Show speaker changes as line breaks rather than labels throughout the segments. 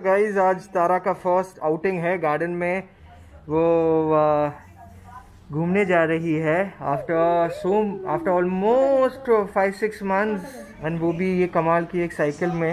Guys आज तारा का first outing है गार्डन में। वो घूमने जा रही है आफ्टर ऑलमोस्ट 5-6 मंथ्स, एंड वो भी ये कमाल की एक साइकिल में।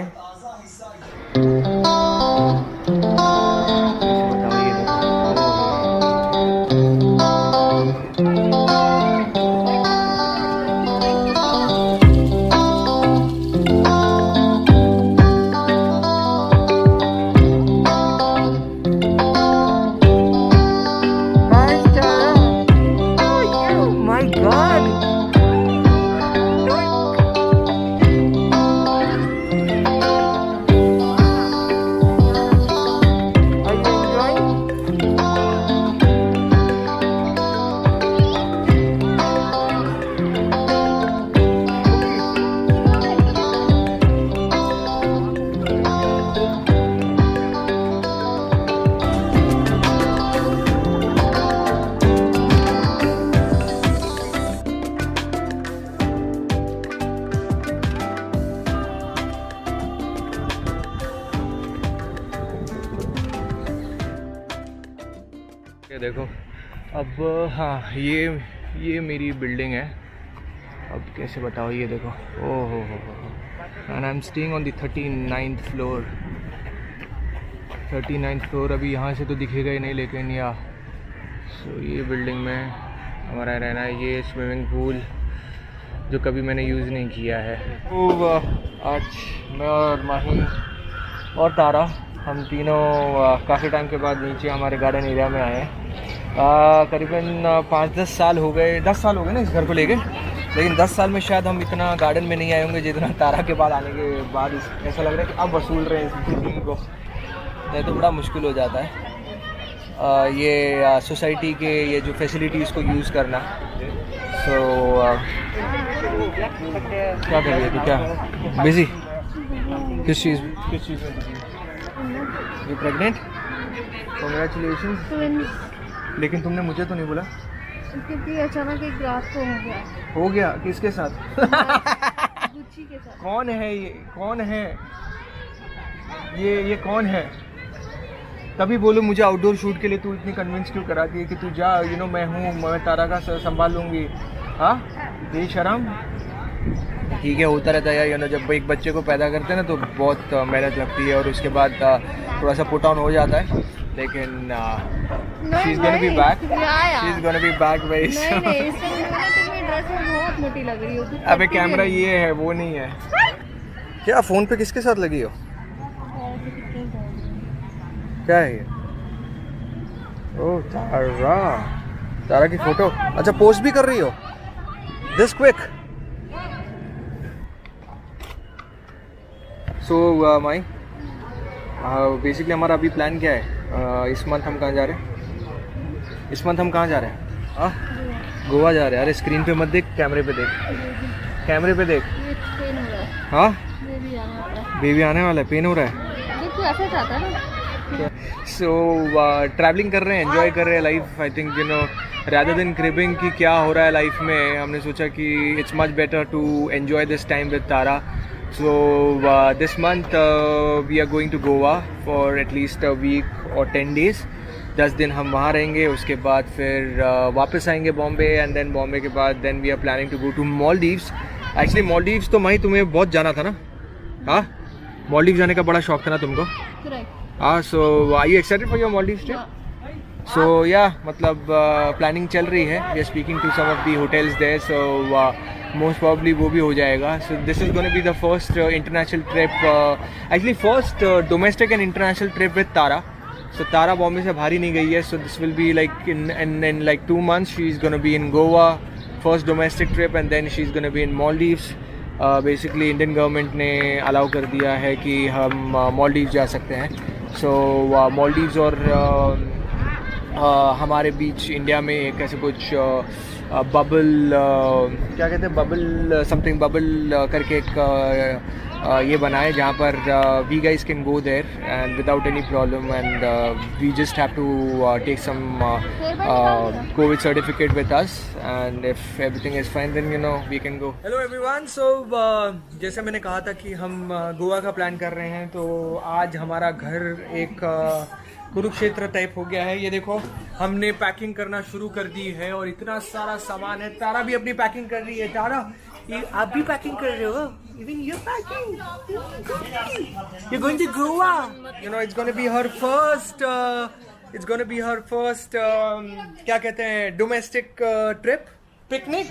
ये देखो अब, हाँ ये मेरी बिल्डिंग है। अब कैसे बताओ, ये देखो, ओह हो, and I am staying on the 39th floor. 39th floor अभी यहाँ से तो दिखेगा ही नहीं, लेकिन या ये बिल्डिंग में हमारा रहना है। ये स्विमिंग पूल जो कभी मैंने यूज़ नहीं किया है। तो आज मैं और माही और तारा, हम तीनों काफ़ी टाइम के बाद नीचे हमारे गार्डन एरिया में आए हैं। करीबन 5-10 साल हो गए, 10 साल हो गए ना इस घर को लेके, लेकिन 10 साल में शायद हम इतना गार्डन में नहीं आए होंगे जितना तारा के बाद आने के बाद ऐसा लग रहा है कि अब वसूल रहे हैं इस बिल्डिंग को, नहीं तो बड़ा मुश्किल हो जाता है ये सोसाइटी के ये जो फैसिलिटीज़ को यूज़ करना। सो क्या कर रही है तू, क्या बिजी, किस चीज़ में? You pregnant? कांग्रेचुलेशंस। लेकिन तुमने मुझे तो नहीं बोला।
क्योंकि अचानक एक रात को
हो गया। किसके साथ?
गुच्ची के साथ।
कौन है ये? कौन है ये कौन है? तभी बोलो मुझे आउटडोर शूट के लिए तू इतनी कन्विंस क्यों कराती है कि तू जा, मैं हूँ, मैं तारा का संभाल लूँगी। हाँ, ये शर्म। ठीक है, होता रहता है यार, जब एक बच्चे को पैदा करते हैं ना तो बहुत मेहनत लगती है और उसके बाद थोड़ा सा पुट ऑन हो जाता है, लेकिन she is gonna be back. She is gonna be back very soon.
नहीं, तुम्हारी ड्रेस में बहुत मोटी लग रही हो।
अबे कैमरा ये है, वो नहीं है। क्या फोन पे किसके साथ लगी हो? क्या है ये? ओह तारा की फोटो। अच्छा, पोस्ट भी कर रही हो this quick? So my basically हमारा अभी प्लान क्या है? इस मंथ हम कहाँ जा रहे हैं? इस मंथ हम कहाँ जा रहे हैं? गोवा जा रहे हैं। अरे स्क्रीन पे मत देख, कैमरे पे देख, कैमरे पे देख। हाँ, बेबी आने वाला है, पेन हो रहा है। सो ट्रैवलिंग कर रहे हैं, एंजॉय कर रहे हैं life. I think rather than cribbing कि क्या हो रहा है लाइफ में, हमने सोचा कि it's much better to enjoy this time with Tara. So this month we are going to Goa for at least a week or 10 days. 10 दिन हम वहाँ रहेंगे, उसके बाद फिर वापस आएंगे बॉम्बे, एंड देन बॉम्बे के बाद then we are planning to go to Maldives. Actually Maldives तो माही तुम्हें बहुत जाना था ना? हाँ, Maldives जाने का बड़ा शौक था ना तुमको? हाँ, so are you excited for your Maldives trip? So yeah, मतलब प्लानिंग चल रही है। We are speaking to some of the hotels there, so most probably वो भी हो जाएगा। So this is going to be the first international trip, actually first domestic and international trip with Tara. So Tara Bombay से बाहर ही नहीं गई है, so this will be like in like 2 months she is going to be in Goa, first domestic trip, and then she is going to be in Maldives. Basically Indian government ने allow कर दिया है कि हम Maldives जा सकते हैं। So Maldives और हमारे बीच इंडिया में एक ऐसे कुछ बबल, क्या कहते हैं, बबल समथिंग, बबल करके एक ये बना है जहाँ पर we guys can go there and without any problem and we just have to take some COVID certificate with us and if everything is fine then you know we can go. Hello everyone, so जैसे मैंने कहा था कि हम गोवा का plan कर रहे हैं, तो आज हमारा घर एक कुरुक्षेत्र टाइप हो गया है। ये देखो, हमने पैकिंग करना शुरू कर दी है और इतना सारा सामान है। तारा भी अपनी पैकिंग कर रही है। तारा, ये आप भी पैकिंग कर रहे हो? Even you're packing. You're going to Goa. You know, it's going to be her first. It's going to be her first. क्या कहते हैं? Domestic trip, picnic.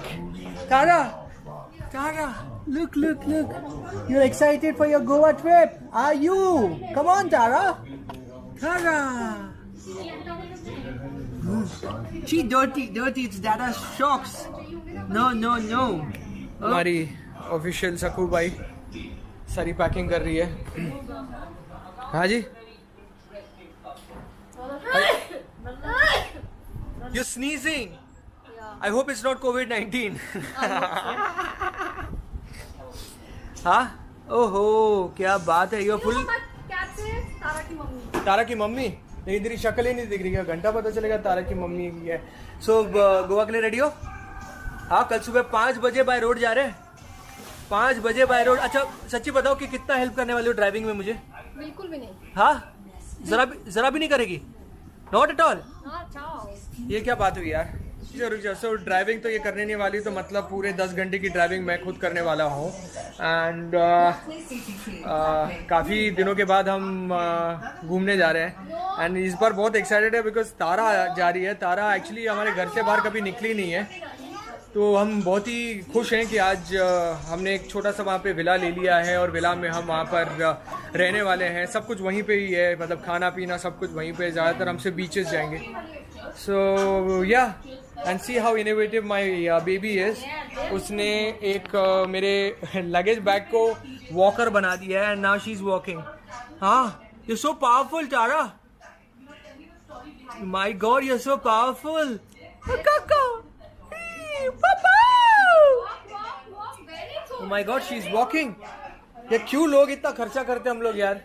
Tara, Tara, look. You're excited for your Goa trip, are you? Come on, Tara. Tara. She dirty. It's Dada's shocks. No. हमारी official सकू भाई सारी packing कर रही है। हाँ जी, you sneezing, I hope it's not कोविड-19। हाँ, ओहो क्या बात है। यू फुल तारा की मम्मी नहीं, तेरी शक्ल ही नहीं दिख रही है, घंटा पता चलेगा तारा की मम्मी की है। सो गोवा के लिए रेडी हो? हाँ, कल सुबह 5 बजे बाय रोड जा रहे हैं। 5 बजे बाय रोड। अच्छा सच्ची बताओ कि कितना हेल्प करने वाली हो ड्राइविंग में मुझे? बिल्कुल भी नहीं। हाँ, जरा भी नहीं करेगी? Not at all? ये क्या बात हुई यार। सो ड्राइविंग तो ये करने नहीं वाली, तो मतलब पूरे 10 घंटे की ड्राइविंग मैं खुद करने वाला हूँ। एंड काफ़ी दिनों के बाद हम घूमने जा रहे हैं एंड इस बार बहुत एक्साइटेड है बिकॉज तारा जा रही है। तारा एक्चुअली हमारे घर से बाहर कभी निकली नहीं है, तो हम बहुत ही खुश हैं कि आज हमने एक छोटा सा वहाँ पे विला ले लिया है और विला में हम वहाँ पर रहने वाले हैं। सब कुछ वहीं पे ही है, मतलब खाना पीना सब कुछ वहीं पे। ज़्यादातर हमसे बीचेस जाएंगे। सो या, and see how innovative my baby is. उसने एक मेरे लगेज बैग को वॉकर बना दिया है and now she is walking. हाँ, you so powerful Tara, my God you so powerful. Oh my God, she is walking. ये क्यों लोग इतना खर्चा करते हैं हम लोग यार?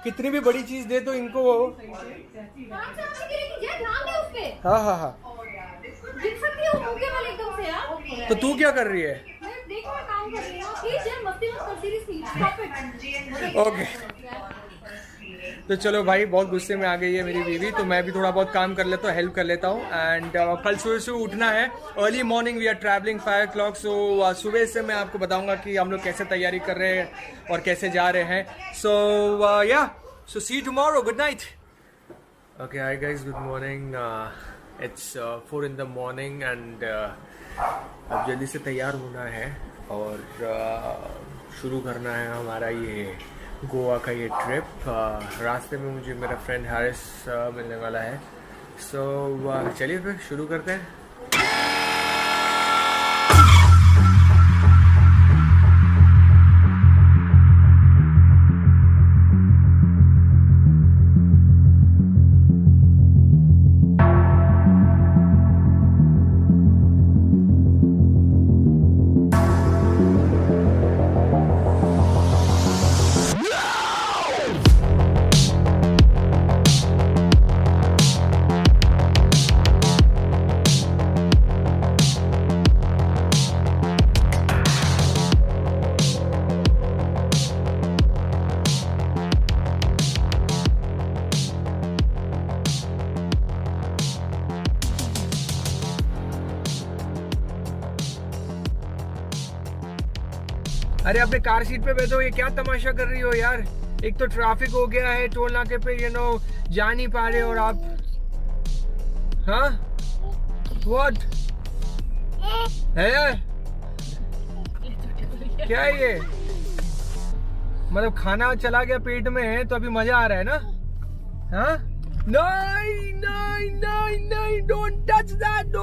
कितनी भी बड़ी चीज दे तो इनको। हाँ। तो तू क्या कर रही है? ओके, तो चलो भाई, बहुत गुस्से में आ गई है मेरी बीवी, तो मैं भी थोड़ा बहुत काम कर लेता हूँ, हेल्प कर लेता हूँ। एंड कल सुबह उठना है, early morning we are travelling 5 o'clock। So सुबह से मैं आपको बताऊंगा कि हम लोग कैसे तैयारी कर रहे हैं और कैसे जा रहे हैं। So yeah, so see you tomorrow, good night. Okay, hi guys, good morning. It's 4 in the morning and अब जल्दी से तैयार होना है और शुरू करना है हमारा ये गोवा का ये ट्रिप। रास्ते में मुझे मेरा फ्रेंड हारिस मिलने वाला है। सो चलिए फिर शुरू करते हैं। अरे अपने कार सीट पे बैठो, ये क्या तमाशा कर रही हो यार? एक तो ट्रैफिक हो गया है टोल नाके पे, यू नो जा नहीं पा रहे और आप। हाँ, व्हाट है क्या ये? मतलब खाना चला गया पेट में है तो अभी मजा आ रहा है ना? हाँ, नहीं, डोंट टच दैट।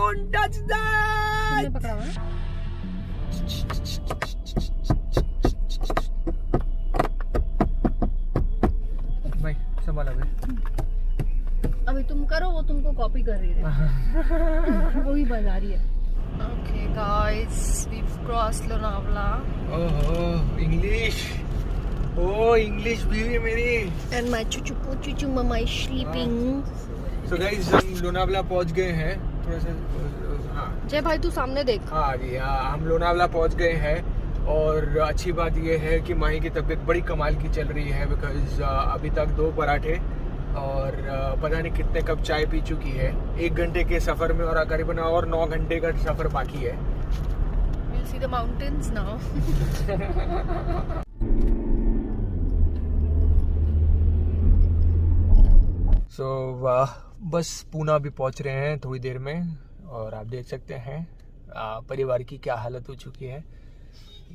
अभी तुम करो, वो तुमको कॉपी कर रही है। वो ही बजा रही है। Okay guys, we've crossed Lonavala.
Oh, English. ओ इंग्लिश बीवी मेरी।
And my chuchu mama is sleeping.
So guys, हम लोनावला पहुंच गए हैं। थोड़ा सा हाँ
जय भाई तू सामने देख।
हाँ जी हाँ, हम लोनावला पहुंच गए हैं और अच्छी बात ये है कि माही की तबीयत बड़ी कमाल की चल रही है बिकॉज अभी तक 2 पराठे और पता नहीं कितने कप चाय पी चुकी है 1 घंटे के सफ़र में और करीबन और 9 घंटे का सफ़र बाकी है।
We'll see the mountains now.
So, बस पूना भी पहुंच रहे हैं थोड़ी देर में और आप देख सकते हैं परिवार की क्या हालत हो चुकी है।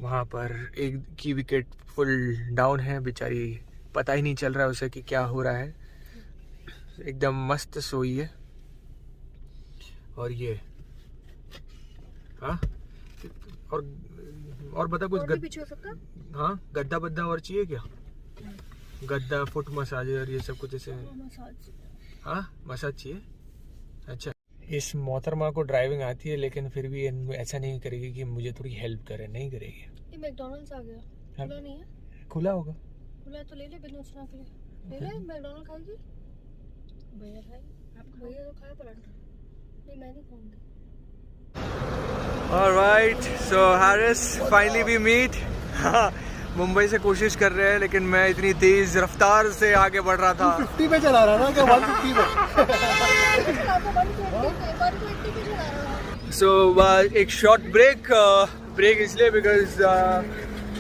वहाँ पर एक की विकेट फुल डाउन है, बेचारी पता ही नहीं चल रहा है उसे कि क्या हो रहा है, एकदम मस्त सोई है। और ये हाँ और बता कुछ
पीछे हो सकता?
हाँ गद्दा बद्दा और चाहिए क्या? गद्दा, फुट मसाजर, ये सब कुछ ऐसे। हाँ मसाज चाहिए। अच्छा, इस मोहतरमा को ड्राइविंग आती है लेकिन फिर भी ऐसा नहीं करेगी कि मुझे थोड़ी हेल्प करे, नहीं करेगी।
ये मैकडॉनल्ड्स आ गया। खुला नहीं है?
खुला होगा।
खुला है तो ले ले बिना सुना के ले ले। मैकडॉनल्ड खाएगी? भैया खाएगी? आप भैया तो खाया पराठा। नहीं मैं नहीं खाऊंगी।
Alright, so Harris, finally we meet. Mumbai से कोशिश कर रहे हैं लेकिन मैं इतनी तेज रफ्तार से आगे बढ़ रहा था।
50 पे चला रहा था क्या 150 पे?
So एक शॉर्ट ब्रेक इसलिए बिकॉज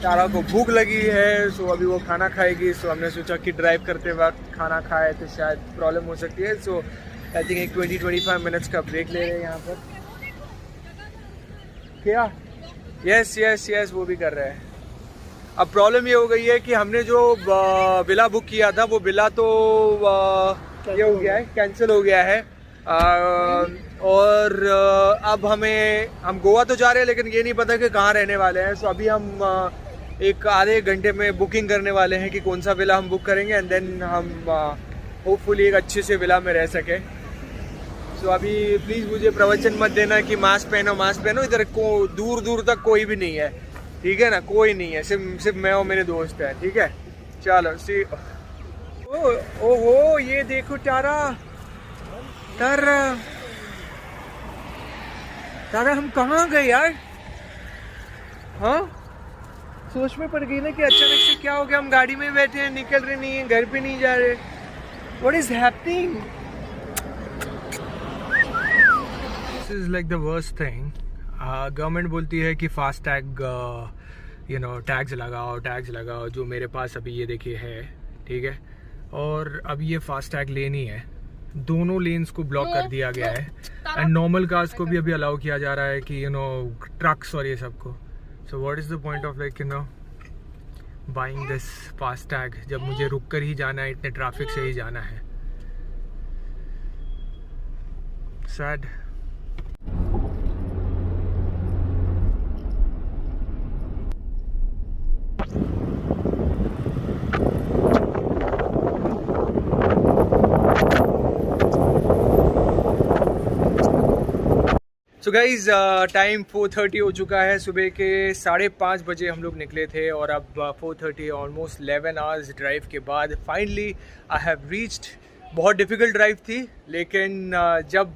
तारा को भूख लगी है। सो अभी वो खाना खाएगी। सो हमने सोचा कि ड्राइव करते वक्त खाना खाए तो शायद प्रॉब्लम हो सकती है। सो आई थिंक एक 20-25 मिनट्स का ब्रेक ले रहे हैं यहाँ पर। क्या? यस वो भी कर रहे हैं। अब प्रॉब्लम ये हो गई है कि हमने जो विला बुक किया था वो विला तो ये हो गया है, कैंसिल हो गया है। और अब हम गोवा तो जा रहे हैं लेकिन ये नहीं पता कि कहाँ रहने वाले हैं। सो अभी हम एक आधे घंटे में बुकिंग करने वाले हैं कि कौन सा विला हम बुक करेंगे एंड देन हम होपफुली एक अच्छे से विला में रह सके। सो अभी प्लीज़ मुझे प्रवचन मत देना कि मास्क पहनो। इधर दूर तक कोई भी नहीं है, ठीक है ना? कोई नहीं है, सिर्फ मैं और मेरे दोस्त हैं, ठीक है? चलो सी। ओहो ये देखो तारा हम कहाँ गए यार? हाँ सोच में पड़ गई ना कि अचानक से क्या हो गया। हम गाड़ी में बैठे हैं, निकल रहे नहीं हैं, घर पे नहीं जा रहे। What is happening? This is like the worst thing. Government बोलती है कि फास्ट टैग टैग्स लगाओ जो मेरे पास अभी ये देखिए है, ठीक है? और अब ये फास्ट टैग लेन ही है, दोनों लेन्स को ब्लॉक कर दिया गया है एंड नॉर्मल कार्स को भी अभी अलाउ किया जा रहा है कि ट्रक्स और ये सबको। So what is the point of like buying this fast tag जब मुझे रुक कर ही जाना है, इतने ट्रैफिक से ही जाना है। सैड। सो गाइज टाइम 4:30 हो चुका है। सुबह के 5:30 बजे हम लोग निकले थे और अब 4:30 ऑलमोस्ट 11 आवर्स ड्राइव के बाद फाइनली आई हैव रीच्ड। बहुत डिफ़िकल्ट ड्राइव थी लेकिन जब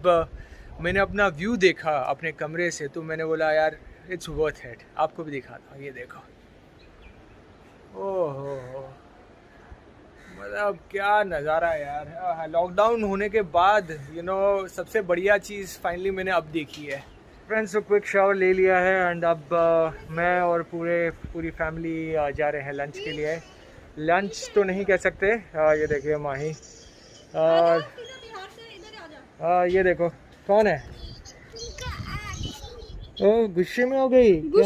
मैंने अपना व्यू देखा अपने कमरे से तो मैंने बोला यार इट्स वर्थ इट। आपको भी दिखाता हूँ, ये देखो। ओहो मतलब क्या नज़ारा है यार। लॉकडाउन होने के बाद सबसे बढ़िया चीज़ फाइनली मैंने अब देखी है। फ्रेंड्स तो क्विक शावर ले लिया है एंड अब मैं और पूरी फैमिली जा रहे हैं लंच के लिए। लंच तो नहीं कह सकते। ये देखिए माही, ये देखो कौन है? ओ गुस्से में हो गई कि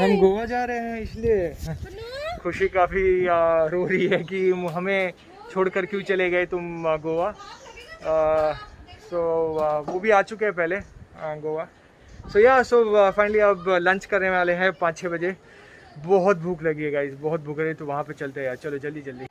हम गोवा जा रहे हैं इसलिए। खुशी काफ़ी रो रही है कि हमें छोड़कर क्यों चले गए तुम गोवा। सो वो भी आ चुके हैं पहले गोवा। सो फाइनली अब लंच करने वाले हैं 5-6 बजे। बहुत भूख लगी है गाइस, बहुत भूख लगी, तो वहाँ पे चलते हैं यार। चलो जल्दी।